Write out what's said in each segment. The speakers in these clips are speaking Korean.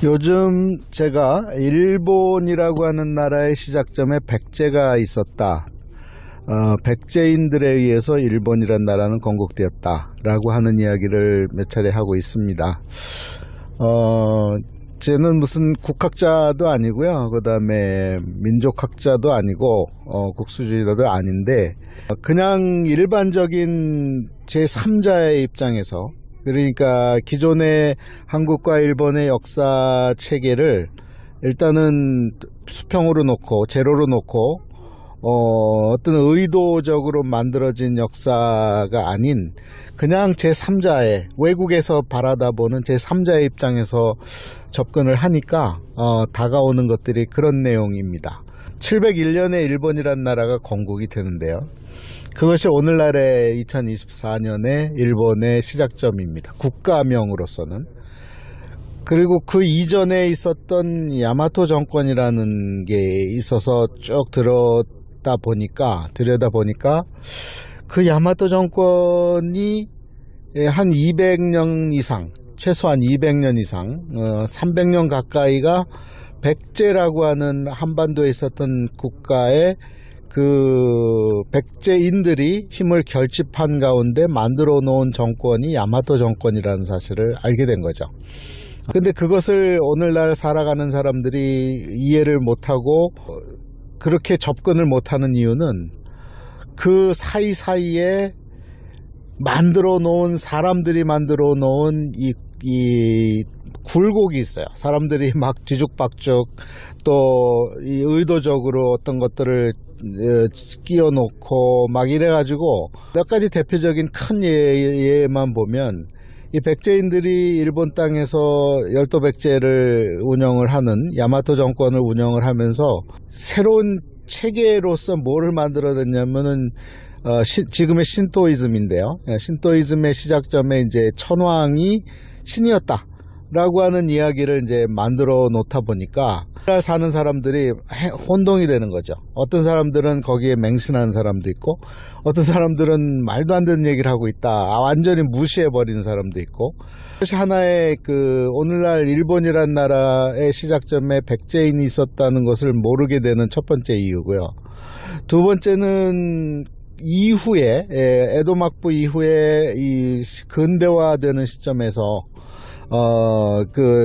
요즘 제가 일본이라고 하는 나라의 시작점에 백제가 있었다. 백제인들에 의해서 일본이란 나라는 건국되었다라고 하는 이야기를 몇 차례 하고 있습니다. 쟤는 무슨 국학자도 아니고요. 그 다음에 민족학자도 아니고 국수주의자도 아닌데 그냥 일반적인 제3자의 입장에서, 그러니까 기존의 한국과 일본의 역사 체계를 일단은 수평으로 놓고 제로로 놓고 어떤 의도적으로 만들어진 역사가 아닌 그냥 제3자의, 외국에서 바라다 보는 제3자의 입장에서 접근을 하니까 다가오는 것들이 그런 내용입니다. 701년에 일본이란 나라가 건국이 되는데요. 그것이 오늘날의 2024년의 일본의 시작점입니다. 국가명으로서는. 그리고 그 이전에 있었던 야마토 정권이라는 게 있어서 쭉 들여다보니까 그 야마토 정권이 한 200년 이상, 최소한 200년 이상, 300년 가까이가 백제라고 하는 한반도에 있었던 국가의 그 백제인들이 힘을 결집한 가운데 만들어 놓은 정권이 야마토 정권이라는 사실을 알게 된 거죠. 근데 그것을 오늘날 살아가는 사람들이 이해를 못하고 그렇게 접근을 못하는 이유는 그 사이사이에 사람들이 만들어 놓은 이 굴곡이 있어요. 사람들이 막 뒤죽박죽 또 이 의도적으로 어떤 것들을 끼워 놓고 막 이래가지고 몇 가지 대표적인 큰 예만 보면, 이 백제인들이 일본 땅에서 열도 백제를 운영을 하는 야마토 정권을 운영을 하면서 새로운 체계로서 뭐를 만들어냈냐면은 지금의 신토이즘인데요. 신토이즘의 시작점에 이제 천황이 신이었다 라고 하는 이야기를 이제 만들어 놓다 보니까 사는 사람들이 혼동이 되는 거죠. 어떤 사람들은 거기에 맹신하는 사람도 있고, 어떤 사람들은 말도 안 되는 얘기를 하고 있다, 완전히 무시해 버리는 사람도 있고. 그것이 하나의 오늘날 일본이란 나라의 시작점에 백제인이 있었다는 것을 모르게 되는 첫 번째 이유고요. 두 번째는 이후에 에도 막부 이후에 이 근대화되는 시점에서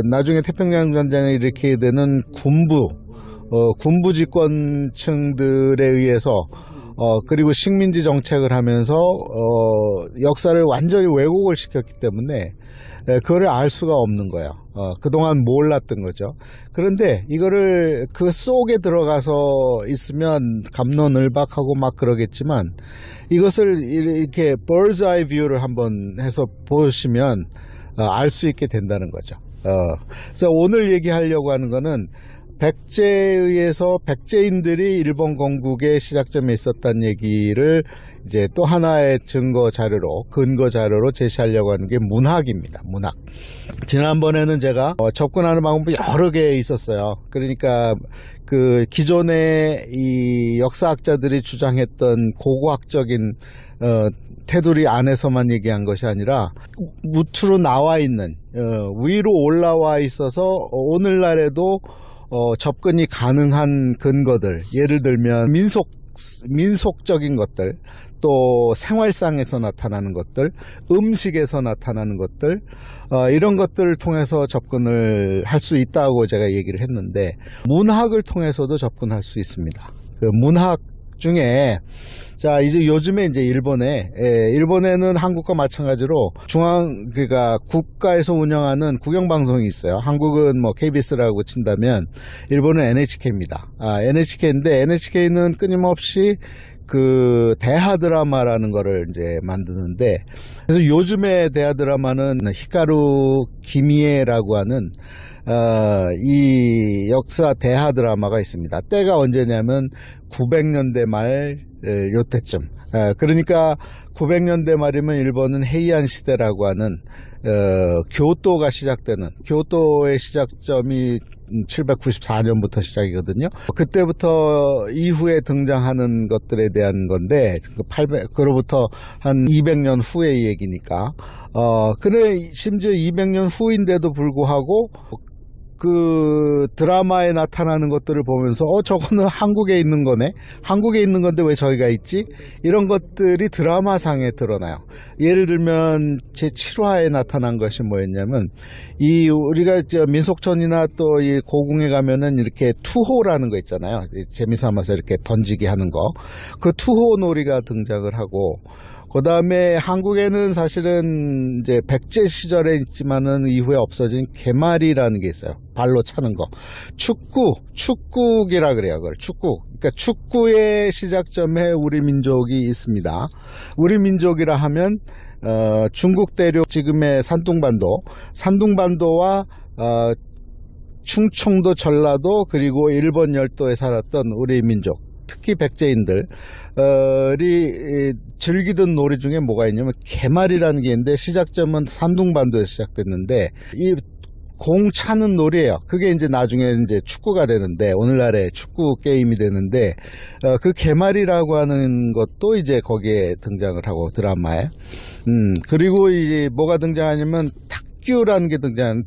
나중에 태평양 전쟁을 일으키게 되는 군부 집권층들에 의해서 그리고 식민지 정책을 하면서 역사를 완전히 왜곡을 시켰기 때문에 그거를 알 수가 없는 거예요. 그동안 몰랐던 거죠. 그런데 이거를 그 속에 들어가서 있으면 갑론을박하고 막 그러겠지만, 이것을 이렇게 bird's eye view를 한번 해서 보시면 알 수 있게 된다는 거죠. 그래서 오늘 얘기하려고 하는 거는 백제에 의해서 백제인들이 일본 건국의 시작점에 있었다는 얘기를 이제 또 하나의 근거 자료로 제시하려고 하는 게 문학입니다. 문학. 지난번에는 제가 접근하는 방법이 여러 개 있었어요. 그러니까 그 기존의 이 역사학자들이 주장했던 고고학적인 테두리 안에서만 얘기한 것이 아니라 무트로 나와 있는, 위로 올라와 있어서 오늘날에도 접근이 가능한 근거들, 예를 들면 민속적인 것들, 또 생활상에서 나타나는 것들, 음식에서 나타나는 것들, 이런 것들을 통해서 접근을 할 수 있다고 제가 얘기를 했는데, 문학을 통해서도 접근할 수 있습니다. 그 문학 중에 자, 이제 요즘에 이제 일본에는 한국과 마찬가지로 그러니까 국가에서 운영하는 국영방송이 있어요. 한국은 뭐 KBS라고 친다면 일본은 NHK입니다. NHK인데 NHK는 끊임없이 그 대하 드라마라는 거를 이제 만드는데, 그래서 요즘의 대하 드라마는 히카루 기미에라고 하는 이 역사 대하 드라마가 있습니다. 때가 언제냐면 900년대 말 요때쯤. 그러니까 900년대 말이면 일본은 헤이안 시대라고 하는 교토가 시작되는, 교토의 시작점이 794년부터 시작이거든요. 그때부터 이후에 등장하는 것들에 대한 건데, 그로부터 한 200년 후의 얘기니까. 근데 심지어 200년 후인데도 불구하고 그 드라마에 나타나는 것들을 보면서 저거는 한국에 있는 거네, 한국에 있는 건데 왜 저기가 있지, 이런 것들이 드라마상에 드러나요. 예를 들면 제 7화에 나타난 것이 뭐였냐면, 이 우리가 민속촌이나 또 이 고궁에 가면은 이렇게 투호라는 거 있잖아요. 재미삼아서 이렇게 던지기 하는 거, 그 투호 놀이가 등장을 하고, 그 다음에 한국에는 사실은 이제 백제 시절에 있지만은 이후에 없어진 개말이라는 게 있어요. 발로 차는 거. 축구기라 그래요. 그걸 축구. 그러니까 축구의 시작점에 우리 민족이 있습니다. 우리 민족이라 하면 중국 대륙 지금의 산둥반도와 충청도, 전라도, 그리고 일본 열도에 살았던 우리 민족, 특히 백제인들이 즐기던 놀이 중에 뭐가 있냐면 개말이라는 게 있는데, 시작점은 산둥반도에서 시작됐는데, 이 공 차는 놀이에요. 그게 이제 나중에 이제 축구가 되는데, 오늘날의 축구 게임이 되는데, 그 개말이라고 하는 것도 이제 거기에 등장을 하고, 드라마에. 그리고 이제 뭐가 등장하냐면 탁규라는 게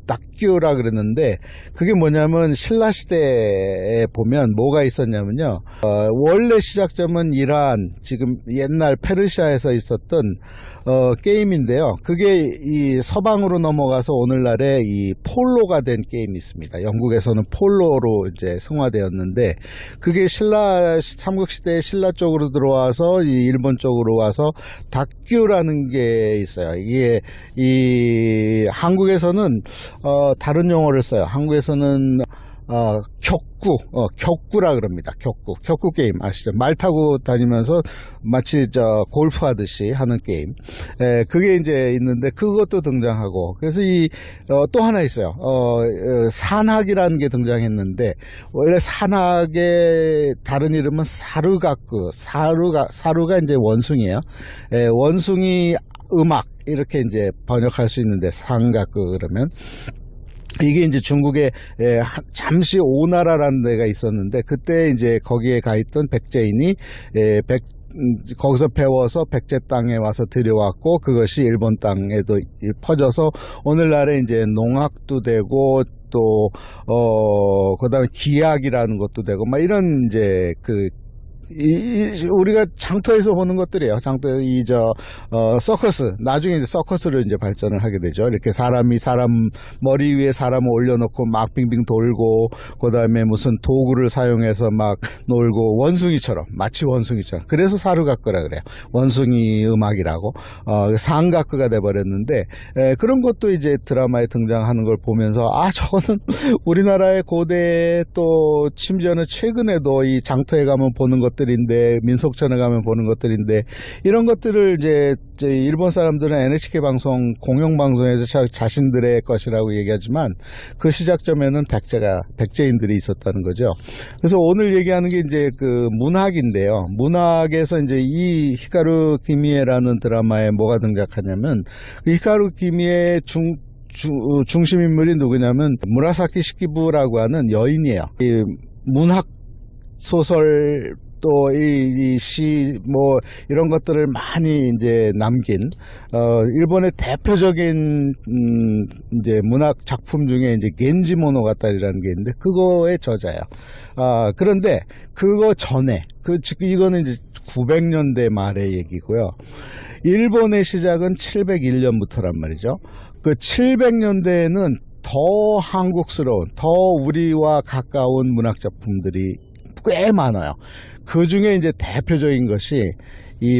탁규라 그랬는데, 그게 뭐냐면 신라시대에 보면 뭐가 있었냐면요, 원래 시작점은 이란, 지금 옛날 페르시아에서 있었던 게임인데요, 그게 이 서방으로 넘어가서 오늘날의 이 폴로가 된 게임이 있습니다. 영국에서는 폴로로 이제 승화되었는데, 그게 삼국시대의 신라 쪽으로 들어와서 이 일본 쪽으로 와서 탁규라는 게 있어요. 이게 이 한국에서는 다른 용어를 써요. 한국에서는 격구라 그럽니다. 격구 게임 아시죠? 말 타고 다니면서 마치 골프 하듯이 하는 게임. 그게 이제 있는데, 그것도 등장하고, 그래서 또 하나 있어요. 산악이라는 게 등장했는데, 원래 산악의 다른 이름은 사루가 이제 원숭이에요. 원숭이 음악, 이렇게 이제 번역할 수 있는데, 산가크 그러면, 이게 이제 중국에 잠시 오나라라는 데가 있었는데, 그때 이제 거기에 가 있던 백제인이 거기서 배워서 백제 땅에 와서 들여왔고, 그것이 일본 땅에도 퍼져서 오늘날에 이제 농악도 되고, 또 그다음에 기악이라는 것도 되고, 막 이런 이제 우리가 장터에서 보는 것들이에요. 장터 서커스, 나중에 이제 서커스를 이제 발전을 하게 되죠. 이렇게 사람이 사람 머리 위에 사람을 올려놓고 막 빙빙 돌고, 그 다음에 무슨 도구를 사용해서 막 놀고, 원숭이처럼, 마치 원숭이처럼. 그래서 사르가크라 그래요. 원숭이 음악이라고. 상가크가 돼버렸는데, 그런 것도 이제 드라마에 등장하는 걸 보면서, 저거는 우리나라의 고대, 또 심지어는 최근에도 이 장터에 가면 보는 것들인데, 민속촌에 가면 보는 것들인데, 이런 것들을 이제 일본 사람들은 NHK 방송, 공영방송에서 자신들의 것이라고 얘기하지만, 그 시작점에는 백제인들이 있었다는 거죠. 그래서 오늘 얘기하는 게 이제 그 문학인데요. 문학에서 이제 이 히카루 기미에라는 드라마에 뭐가 등장하냐면, 그 히카루 기미의 중심 인물이 누구냐면 무라사키 시키부라고 하는 여인이에요. 이 문학 소설, 또 이 시, 뭐 이런 것들을 많이 이제 남긴 일본의 대표적인 이제 문학 작품 중에 이제 겐지 모노가타리라는 게 있는데, 그거의 저자예요. 그런데 그거 전에 이거는 이제 900년대 말의 얘기고요. 일본의 시작은 701년부터란 말이죠. 그 700년대에는 더 한국스러운, 더 우리와 가까운 문학 작품들이 꽤 많아요. 그 중에 이제 대표적인 것이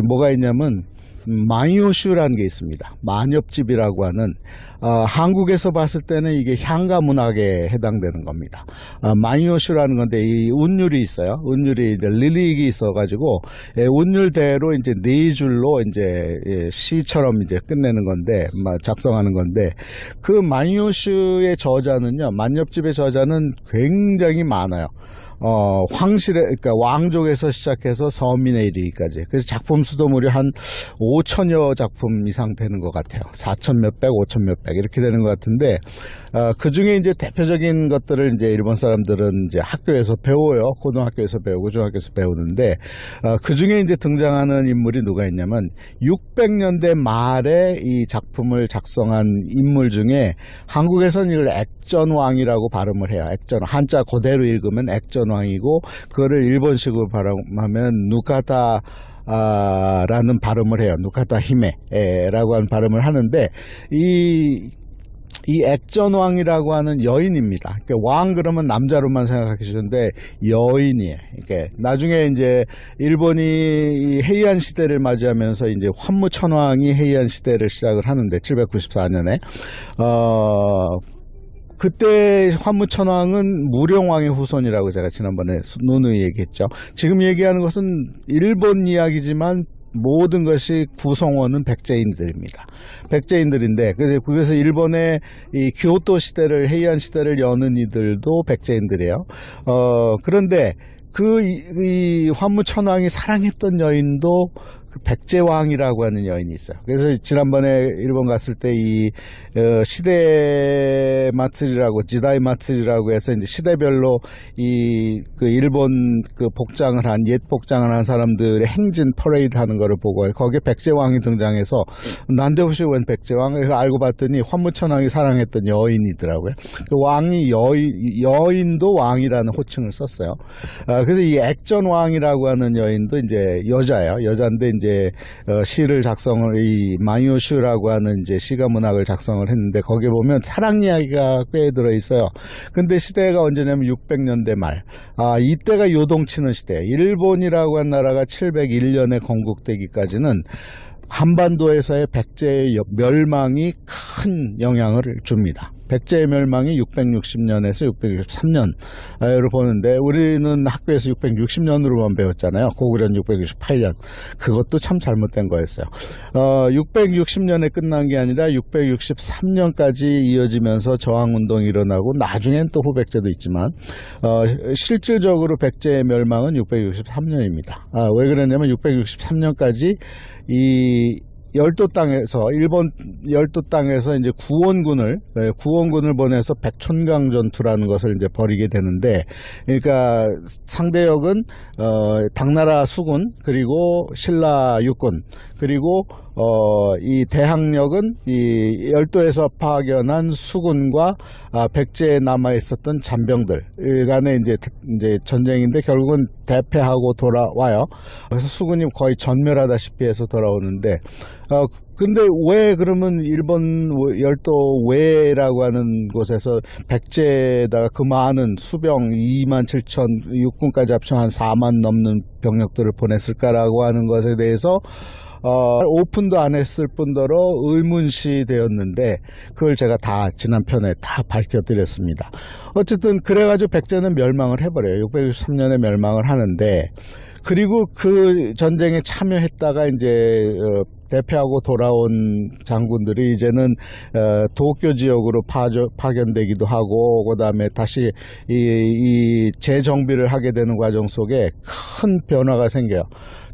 뭐가 있냐면 마이오슈라는 게 있습니다. 만엽집이라고 하는, 한국에서 봤을 때는 이게 향가 문학에 해당되는 겁니다. 마이오슈라는 건데, 이 운율이 있어요. 운율이 이제 릴릭이 있어가지고, 운율대로 이제 네 줄로 이제 시처럼 이제 끝내는 건데, 작성하는 건데, 그 마이오슈의 저자는요, 만엽집의 저자는 굉장히 많아요. 황실의, 그러니까 왕족에서 시작해서 서민에 이르기까지. 그래서 작품 수도 무려 한 5천여 작품 이상 되는 것 같아요. 4천 몇백, 5천 몇백 이렇게 되는 것 같은데, 그 중에 이제 대표적인 것들을 이제 일본 사람들은 이제 학교에서 배워요. 고등학교에서 배우고 중학교에서 배우는데, 그 중에 이제 등장하는 인물이 누가 있냐면 600년대 말에 이 작품을 작성한 인물 중에 한국에서는 이걸 액전왕이라고 발음을 해요. 액전, 한자 그대로 읽으면 액전왕이고, 그거를 일본식으로 발음하면 누카타 라는 발음을 해요. 누카타 히메라고 하는 발음을 하는데, 이 액전왕이라고 하는 여인입니다. 그러니까 왕 그러면 남자로만 생각하시는데 여인이에요. 그러니까 나중에 이제 일본이 해이안 시대를 맞이하면서 이제 환무천왕이 해이안 시대를 시작을 하는데 794년에 그때 환무천왕은 무령왕의 후손이라고 제가 지난번에 누누이 얘기했죠. 지금 얘기하는 것은 일본 이야기지만 모든 것이 구성원은 백제인들입니다. 백제인들인데, 그래서 일본의 이 교토 시대를, 해이안 시대를 여는 이들도 백제인들이에요. 그런데 이 환무천왕이 사랑했던 여인도 그 백제왕이라고 하는 여인이 있어요. 그래서 지난번에 일본 갔을 때 이 시대 마츠리라고, 지다이 마츠리라고 해서 이제 시대별로 그 일본 그 복장을 한, 옛 복장을 한 사람들의 행진 퍼레이드 하는 거를 보고 거기에 백제왕이 등장해서 난데없이 웬 백제왕? 알고 봤더니 환무천왕이 사랑했던 여인이더라고요. 그 왕이 여인도 왕이라는 호칭을 썼어요. 그래서 이 액전왕이라고 하는 여인도 이제 여자예요. 여자인데 이제 시를 작성을, 이 마요슈라고 하는 이제 시가 문학을 작성을 했는데 거기에 보면 사랑 이야기가 꽤 들어 있어요. 근데 시대가 언제냐면 600년대 말. 이때가 요동치는 시대. 일본이라고 한 나라가 701년에 건국되기까지는 한반도에서의 백제의 멸망이 큰 영향을 줍니다. 백제의 멸망이 660년에서 663년을 보는데 우리는 학교에서 660년으로만 배웠잖아요. 고구려는 668년. 그것도 참 잘못된 거였어요. 660년에 끝난 게 아니라 663년까지 이어지면서 저항운동이 일어나고 나중엔 또 후백제도 있지만 실질적으로 백제의 멸망은 663년입니다. 왜 그러냐면 663년까지 이 열도 땅에서, 일본 열도 땅에서 이제 구원군을 보내서 백촌강 전투라는 것을 이제 벌이게 되는데, 그러니까 상대역은 당나라 수군, 그리고 신라 육군, 그리고 이 대항력은 이 열도에서 파견한 수군과 백제에 남아 있었던 잔병들 간의 이제 전쟁인데 결국은 대패하고 돌아와요. 그래서 수군이 거의 전멸하다시피 해서 돌아오는데, 근데 왜 그러면 일본 열도 외라고 하는 곳에서 백제에다가 그 많은 수병 27,000 육군까지 합쳐 한 4만 넘는 병력들을 보냈을까라고 하는 것에 대해서 오픈도 안 했을 뿐더러 의문시 되었는데 그걸 제가 다 지난 편에 다 밝혀드렸습니다. 어쨌든 그래가지고 백제는 멸망을 해버려요. 663년에 멸망을 하는데, 그리고 그 전쟁에 참여했다가 이제 대패하고 돌아온 장군들이 이제는 도쿄 지역으로 파견되기도 하고, 그 다음에 다시 이 재정비를 하게 되는 과정 속에 큰 변화가 생겨요.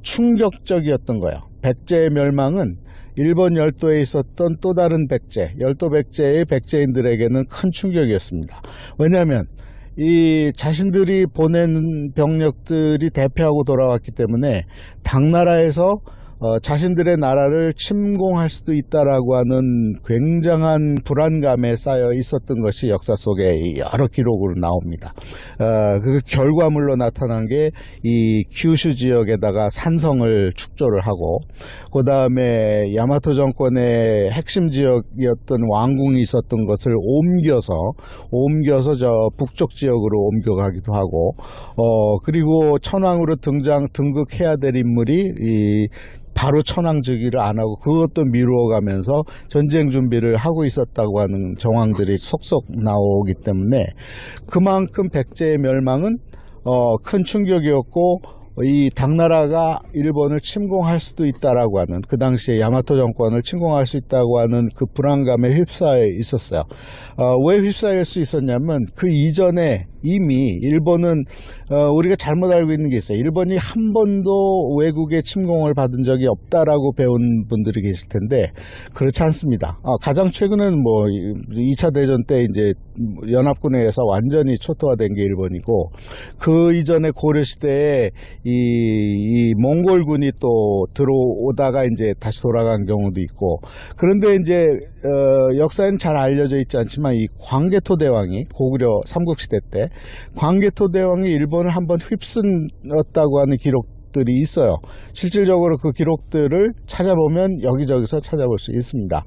충격적이었던 거예요. 백제의 멸망은 일본 열도에 있었던 또 다른 백제, 열도 백제의 백제인들에게는 큰 충격이었습니다. 왜냐하면 이 자신들이 보낸 병력들이 대패하고 돌아왔기 때문에 당나라에서 자신들의 나라를 침공할 수도 있다라고 하는 굉장한 불안감에 쌓여 있었던 것이 역사 속에 여러 기록으로 나옵니다. 그 결과물로 나타난 게 이 규슈 지역에다가 산성을 축조를 하고, 그 다음에 야마토 정권의 핵심 지역이었던 왕궁이 있었던 것을 옮겨서 저 북쪽 지역으로 옮겨가기도 하고, 그리고 천왕으로 등극해야 될 인물이 바로 천황즉위를 안 하고 그것도 미루어가면서 전쟁 준비를 하고 있었다고 하는 정황들이 속속 나오기 때문에 그만큼 백제의 멸망은 큰 충격이었고, 이 당나라가 일본을 침공할 수도 있다라고 하는, 그 당시에 야마토 정권을 침공할 수 있다고 하는 그 불안감에 휩싸여 있었어요. 왜 휩싸일 수 있었냐면 그 이전에 이미 일본은 우리가 잘못 알고 있는 게 있어요. 일본이 한 번도 외국의 침공을 받은 적이 없다라고 배운 분들이 계실 텐데 그렇지 않습니다. 가장 최근에는 뭐 2차 대전 때 이제 연합군에 의해서 완전히 초토화된 게 일본이고, 그 이전에 고려 시대에 이 몽골군이 또 들어오다가 이제 다시 돌아간 경우도 있고. 그런데 이제 역사에는 잘 알려져 있지 않지만 이 광개토 대왕이 고구려 삼국시대 때 광개토 대왕이 일본을 한번 휩쓸었다고 하는 기록들이 있어요. 실질적으로 그 기록들을 찾아보면 여기저기서 찾아볼 수 있습니다.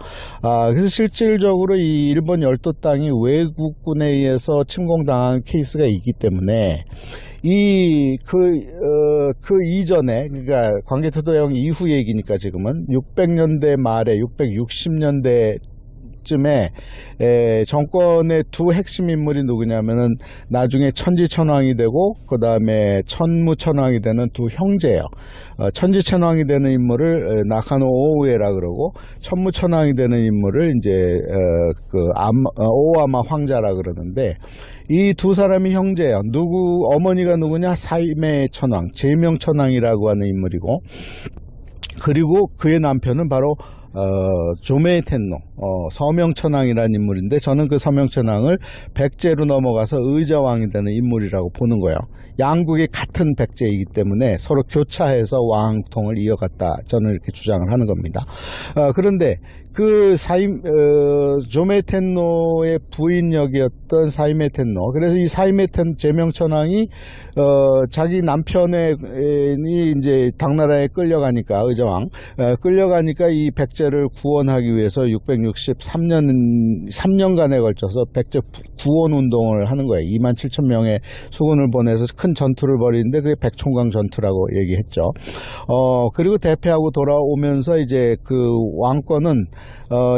그래서 실질적으로 이 일본 열도 땅이 외국군에 의해서 침공당한 케이스가 있기 때문에 그 이전에, 그러니까 광개토 대왕 이후 얘기니까 지금은 600년대 말에 660년대 쯤에 정권의 두 핵심 인물이 누구냐면은 나중에 천지천왕이 되고 그 다음에 천무천왕이 되는 두 형제예요. 천지천왕이 되는 인물을 나카노 오우에라 그러고, 천무천왕이 되는 인물을 이제 오와마 황자라 그러는데, 이 두 사람이 형제예요. 어머니가 누구냐? 사이메 천왕, 제명천왕이라고 하는 인물이고, 그리고 그의 남편은 바로 조메이 텐노, 서명천왕이라는 인물인데, 저는 그 서명천왕을 백제로 넘어가서 의자왕이 되는 인물이라고 보는 거예요. 양국이 같은 백제이기 때문에 서로 교차해서 왕통을 이어갔다, 저는 이렇게 주장을 하는 겁니다. 그런데 그 조메이 텐노의 부인 역이었던 사이메 텐노, 그래서 이 사이메 텐 제명천왕이 자기 남편이 이제 당나라에 끌려가니까, 의자왕 끌려가니까 이 백제를 구원하기 위해서 3년간에 걸쳐서 백제 구원 운동을 하는 거예요. 27,000명의 수군을 보내서 큰 전투를 벌이는데 그게 백총강 전투라고 얘기했죠. 그리고 대패하고 돌아오면서 이제 그 왕권은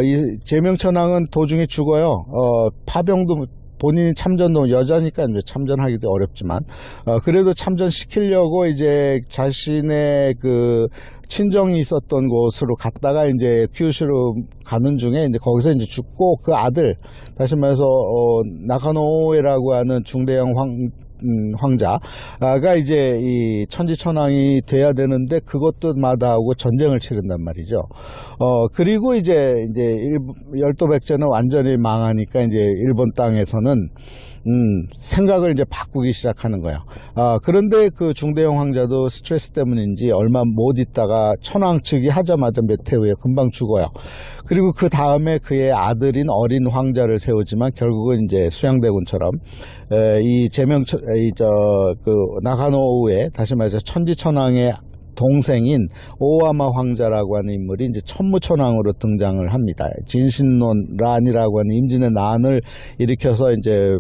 이 제명천왕은 도중에 죽어요. 파병도, 본인이 참전도, 여자니까 이제 참전하기도 어렵지만 그래도 참전시키려고 이제 자신의 그 친정이 있었던 곳으로 갔다가 이제 큐슈로 가는 중에 이제 거기서 이제 죽고, 그 아들, 다시 말해서 나카노에라고 하는 중대형 황자가 이제 이 천지천왕이 돼야 되는데 그것도 마다하고 전쟁을 치른단 말이죠. 그리고 이제 열도 백제는 완전히 망하니까 이제 일본 땅에서는 생각을 이제 바꾸기 시작하는 거예요. 그런데 그 중대형 황자도 스트레스 때문인지 얼마 못 있다가 천왕 즉위 하자마자 몇 해 후에 금방 죽어요. 그리고 그 다음에 그의 아들인 어린 황자를 세우지만 결국은 이제 수양대군처럼 이 나카노우에, 다시 말해서 천지천왕의 동생인 오와마 황자라고 하는 인물이 이제 천무천왕으로 등장을 합니다. 진신론 란이라고 하는 임진의 난을 일으켜서 이제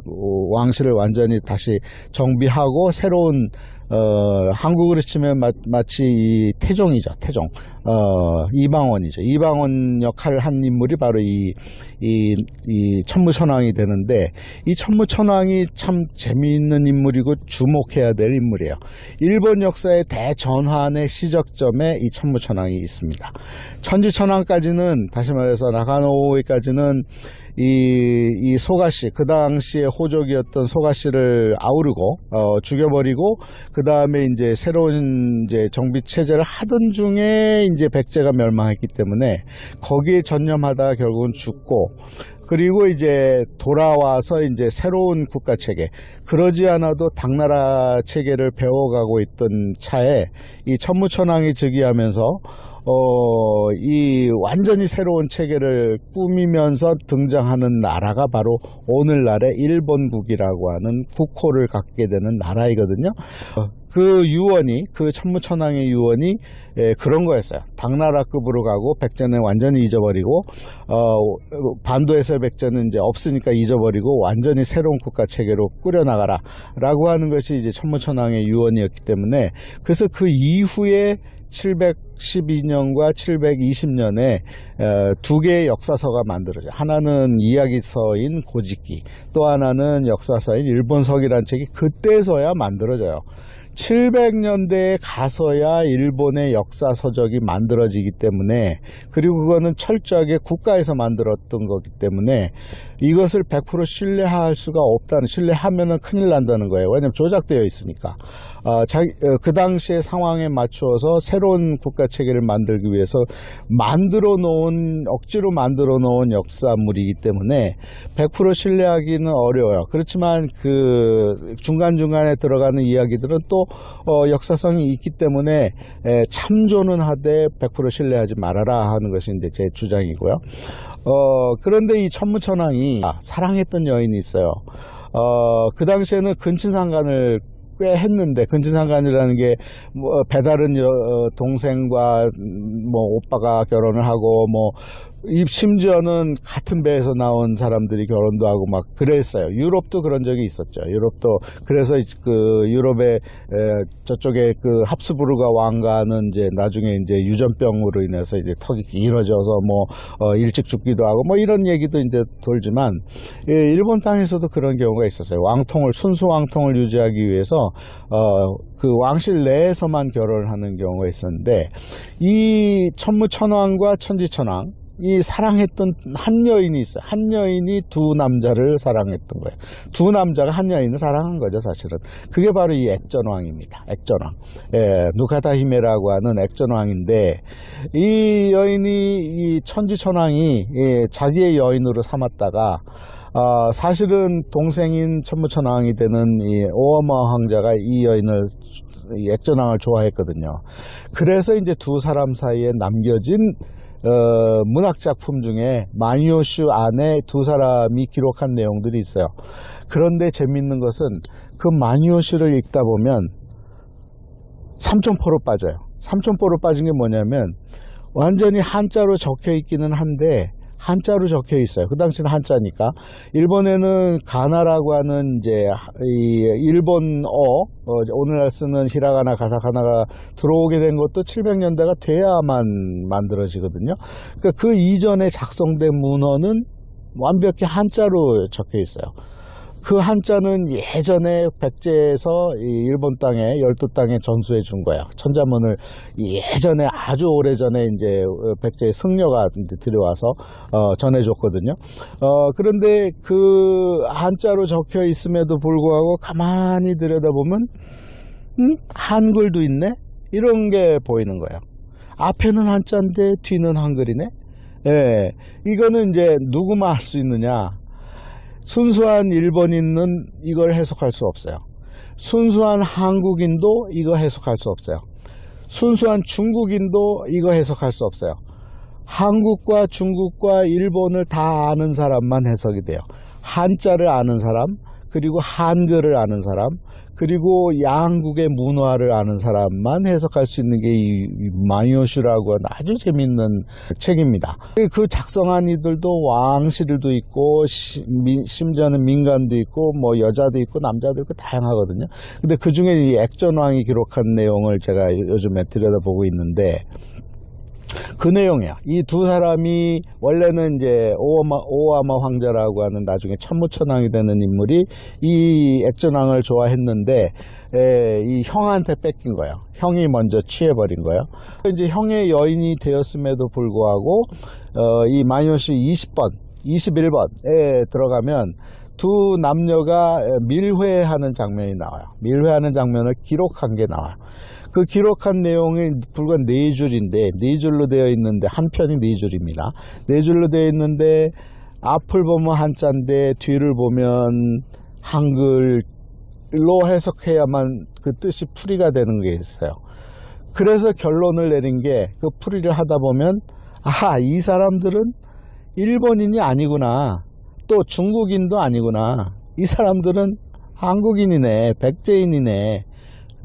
왕실을 완전히 다시 정비하고 새로운 한국으로 치면 마치 이 태종이죠. 태종. 이방원이죠. 이방원 역할을 한 인물이 바로 이 천무천왕이 되는데, 이 천무천왕이 참 재미있는 인물이고 주목해야 될 인물이에요. 일본 역사의 대전환의 시작점에 이 천무천왕이 있습니다. 천지천왕까지는, 다시 말해서 나카노우에까지는 이 소가씨, 그 당시에 호족이었던 소가씨를 아우르고 죽여버리고, 그 다음에 이제 새로운 이제 정비 체제를 하던 중에 이제 백제가 멸망했기 때문에 거기에 전념하다가 결국은 죽고, 그리고 이제 돌아와서 이제 새로운 국가 체계, 그러지 않아도 당나라 체계를 배워가고 있던 차에 이 천무천왕이 즉위하면서 이 완전히 새로운 체계를 꾸미면서 등장하는 나라가 바로 오늘날의 일본국이라고 하는 국호를 갖게 되는 나라이거든요. 그 유언이, 그 천무천왕의 유언이 그런 거였어요. 당나라급으로 가고 백제는 완전히 잊어버리고, 반도에서의 백제는 이제 없으니까 잊어버리고 완전히 새로운 국가 체계로 꾸려나가라 라고 하는 것이 이제 천무천왕의 유언이었기 때문에, 그래서 그 이후에 712년과 720년에 두 개의 역사서가 만들어져요. 하나는 이야기서인 고지기, 또 하나는 역사서인 일본서기라는 책이 그때서야 만들어져요. 700년대에 가서야 일본의 역사서적이 만들어지기 때문에, 그리고 그거는 철저하게 국가에서 만들었던 거기 때문에 이것을 100% 신뢰할 수가 없다는, 신뢰하면은 큰일 난다는 거예요. 왜냐하면 조작되어 있으니까. 그 당시의 상황에 맞추어서 새로운 국가 체계를 만들기 위해서 억지로 만들어 놓은 역사물이기 때문에 100% 신뢰하기는 어려워요. 그렇지만 그 중간중간에 들어가는 이야기들은 또 역사성이 있기 때문에 참조는 하되 100% 신뢰하지 말아라 하는 것이 이제 제 주장이고요. 그런데 이 천무천왕이 사랑했던 여인이 있어요. 그 당시에는 근친상간을 꽤 했는데, 근친상간이라는 게 뭐 배다른 동생과 뭐 오빠가 결혼을 하고, 뭐 심지어는 같은 배에서 나온 사람들이 결혼도 하고 막 그랬어요. 유럽도 그런 적이 있었죠. 유럽도 그래서 그 유럽의 저쪽에 그 합스부르가 왕가는 이제 나중에 이제 유전병으로 인해서 이제 턱이 길어져서 뭐 일찍 죽기도 하고 뭐 이런 얘기도 이제 돌지만, 일본 땅에서도 그런 경우가 있었어요. 순수 왕통을 유지하기 위해서 그 왕실 내에서만 결혼을 하는 경우가 있었는데, 이 천무천왕과 천지천왕, 이 사랑했던 한 여인이 있어요. 한 여인이 두 남자를 사랑했던 거예요. 두 남자가 한 여인을 사랑한 거죠, 사실은. 그게 바로 이 액전왕입니다. 액전왕. 누카다 히메라고 하는 액전왕인데, 이 여인이, 이 천지천왕이 자기의 여인으로 삼았다가, 사실은 동생인 천무천왕이 되는 이 오어마 황자가 이 여인을, 이 액전왕을 좋아했거든요. 그래서 이제 두 사람 사이에 남겨진 문학작품 중에 마니오슈 안에 두 사람이 기록한 내용들이 있어요. 그런데 재밌는 것은 그 마니오슈를 읽다 보면 삼천포로 빠져요. 삼천포로 빠진 게 뭐냐면, 완전히 한자로 적혀 있기는 한데 한자로 적혀 있어요. 그 당시는 한자니까. 일본에는 가나라고 하는 이제 이 일본어, 오늘날 쓰는 히라가나, 가타카나가 들어오게 된 것도 700년대가 돼야만 만들어지거든요. 그러니까 그 이전에 작성된 문헌은 완벽히 한자로 적혀 있어요. 그 한자는 예전에 백제에서 일본 땅에, 열도 땅에 전수해 준 거야. 천자문을 예전에, 아주 오래전에 이제 백제의 승려가 이제 들여와서 전해줬거든요. 그런데 그 한자로 적혀 있음에도 불구하고 가만히 들여다보면 한글도 있네? 이런 게 보이는 거예요. 앞에는 한자인데 뒤는 한글이네? 예, 이거는 이제 누구만 할 수 있느냐? 순수한 일본인은 이걸 해석할 수 없어요. 순수한 한국인도 이거 해석할 수 없어요. 순수한 중국인도 이거 해석할 수 없어요. 한국과 중국과 일본을 다 아는 사람만 해석이 돼요. 한자를 아는 사람, 그리고 한글을 아는 사람, 그리고 양국의 문화를 아는 사람만 해석할 수 있는 게 이 마니오슈라고 하는 아주 재밌는 책입니다. 그 작성한 이들도 왕실도 있고, 심지어는 민간도 있고, 뭐 여자도 있고 남자도 있고 다양하거든요. 근데 그 중에 이 액전왕이 기록한 내용을 제가 요즘에 들여다보고 있는데, 그 내용이야. 이 두 사람이 원래는 이제 오아마 황자라고 하는 나중에 천무천왕이 되는 인물이 이 액전왕을 좋아했는데, 이 형한테 뺏긴 거예요. 형이 먼저 취해버린 거예요. 이제 형의 여인이 되었음에도 불구하고 이 마니오슈 20번, 21번에 들어가면 두 남녀가 밀회하는 장면이 나와요. 밀회하는 장면을 기록한 게 나와요. 그 기록한 내용이 불과 4줄인데, 4줄로 되어 있는데, 한 편이 4줄입니다. 4줄로 되어 있는데, 앞을 보면 한자인데, 뒤를 보면 한글로 해석해야만 그 뜻이 풀이가 되는 게 있어요. 그래서 결론을 내린 게, 그 풀이를 하다 보면, 아하, 이 사람들은 일본인이 아니구나. 또 중국인도 아니구나. 이 사람들은 한국인이네, 백제인이네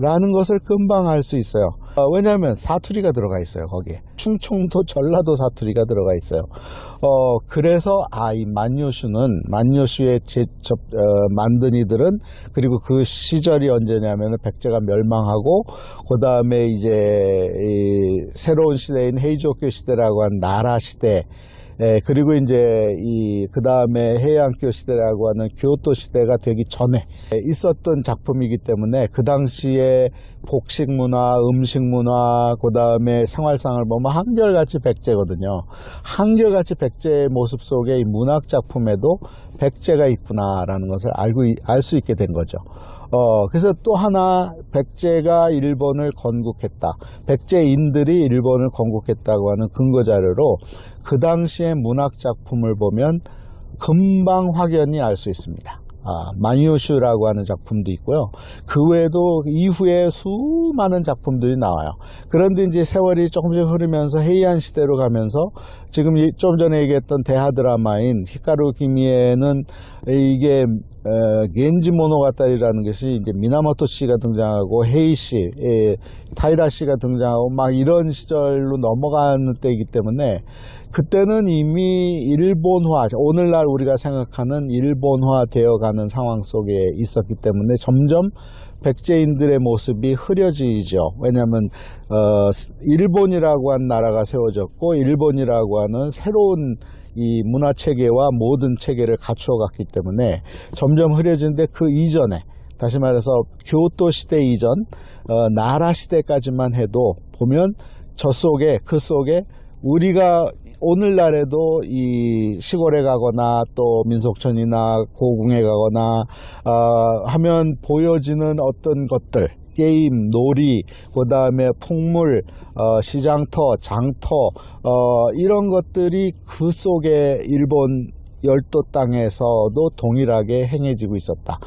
라는 것을 금방 알 수 있어요. 왜냐하면 사투리가 들어가 있어요. 거기에 충청도, 전라도 사투리가 들어가 있어요. 그래서 이 마니오슈의 만든 이들은, 그리고 그 시절이 언제냐면 백제가 멸망하고 그 다음에 이제 이 새로운 시대인 헤이조교 시대라고 한 나라 시대, 그리고 이제 그 다음에 헤이안교 시대라고 하는 교토 시대가 되기 전에 있었던 작품이기 때문에 그 당시에 복식 문화, 음식 문화, 그 다음에 생활상을 보면 한결같이 백제거든요. 한결같이 백제의 모습 속에 이 문학 작품에도 백제가 있구나라는 것을 알 수 있게 된 거죠. 그래서 또 하나 백제가 일본을 건국했다. 백제인들이 일본을 건국했다고 하는 근거 자료로 그 당시의 문학 작품을 보면 금방 확연히 알 수 있습니다. 마니오슈라고 하는 작품도 있고요. 그 외에도 이후에 수많은 작품들이 나와요. 그런데 이제 세월이 조금씩 흐르면서 헤이안 시대로 가면서 지금 좀 전에 얘기했던 대하 드라마인 히카루 기미에는 이게 겐지 모노가타리라는 것이 이제 미나모토 씨가 등장하고 헤이 씨, 타이라 씨가 등장하고 막 이런 시절로 넘어가는 때이기 때문에 그때는 이미 일본화, 오늘날 우리가 생각하는 일본화 되어가는 상황 속에 있었기 때문에 점점 백제인들의 모습이 흐려지죠. 왜냐하면 일본이라고 하는 나라가 세워졌고 일본이라고 하는 새로운 이 문화 체계와 모든 체계를 갖추어 갔기 때문에 점점 흐려지는데 그 이전에 다시 말해서 교토 시대 이전 나라 시대까지만 해도 보면 그 속에 우리가 오늘날에도 이 시골에 가거나 또 민속촌이나 고궁에 가거나 하면 보여지는 어떤 것들, 게임, 놀이, 그 다음에 풍물, 시장터, 장터 이런 것들이 그 속에 일본 열도 땅에서도 동일하게 행해지고 있었다.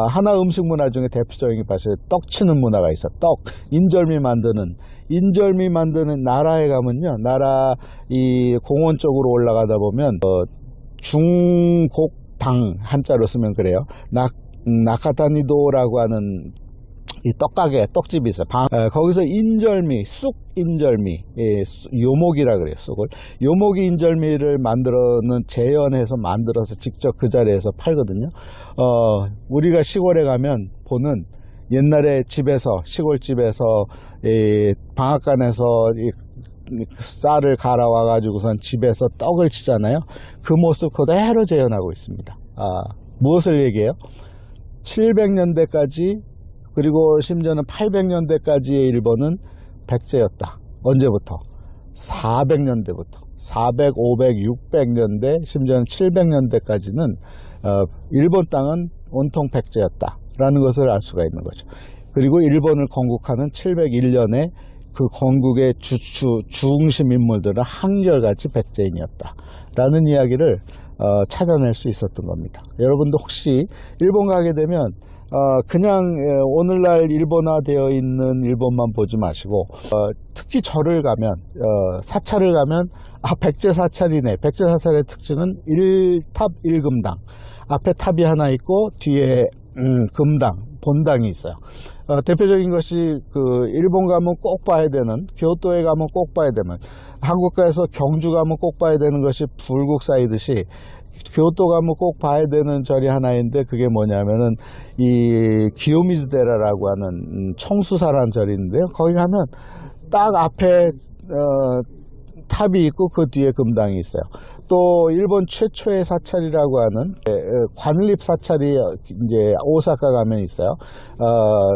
하나 음식 문화 중에 대표적인 것이 떡 치는 문화가 있어. 인절미 만드는 나라에 가면요. 나라 이 공원 쪽으로 올라가다 보면 중곡당 한자로 쓰면 그래요. 나카타니도라고 하는 이 떡가게, 떡집이 있어요. 거기서 인절미, 쑥 인절미, 요목이라 그래요, 쑥을. 요목이 인절미를 재현해서 만들어서 직접 그 자리에서 팔거든요. 우리가 시골에 가면 보는 옛날에 시골집에서, 방앗간에서 쌀을 갈아와 가지고선 집에서 떡을 치잖아요. 그 모습 그대로 재현하고 있습니다. 무엇을 얘기해요? 700년대까지 그리고 심지어는 800년대까지의 일본은 백제였다. 언제부터? 400년대부터. 400, 500, 600년대, 심지어는 700년대까지는 일본 땅은 온통 백제였다라는 것을 알 수가 있는 거죠. 그리고 일본을 건국하는 701년에 그 건국의 중심 인물들은 한결같이 백제인이었다라는 이야기를 찾아낼 수 있었던 겁니다. 여러분도 혹시 일본 가게 되면 그냥 오늘날 일본화 되어 있는 일본만 보지 마시고 특히 절을 가면 사찰을 가면 백제 사찰이네. 백제 사찰의 특징은 1탑 1금당, 앞에 탑이 하나 있고 뒤에 금당, 본당이 있어요. 대표적인 것이 일본 가면 꼭 봐야 되는, 교토에 가면 꼭 봐야 되는, 한국 가서 경주 가면 꼭 봐야 되는 것이 불국 쌓이듯이 교토 가면 꼭 봐야 되는 절이 하나 있는데 그게 뭐냐면은 이 기요미즈데라라고 하는 청수사라는 절이 있는데요. 거기 가면 딱 앞에 탑이 있고 그 뒤에 금당이 있어요. 또 일본 최초의 사찰이라고 하는 관립 사찰이 이제 오사카 가면 있어요.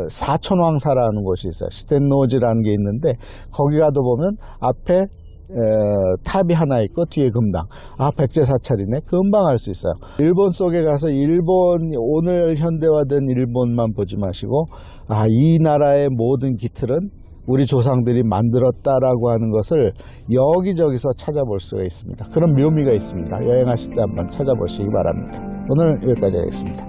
사천왕사라는 곳이 있어요. 시텐노지라는 게 있는데 거기 가도 보면 앞에 탑이 하나 있고 뒤에 금당. 백제 사찰이네. 금방 알 수 있어요. 일본 속에 가서 오늘 현대화된 일본만 보지 마시고 이 나라의 모든 기틀은 우리 조상들이 만들었다라고 하는 것을 여기저기서 찾아볼 수가 있습니다. 그런 묘미가 있습니다. 여행하실 때 한번 찾아보시기 바랍니다. 오늘 여기까지 하겠습니다.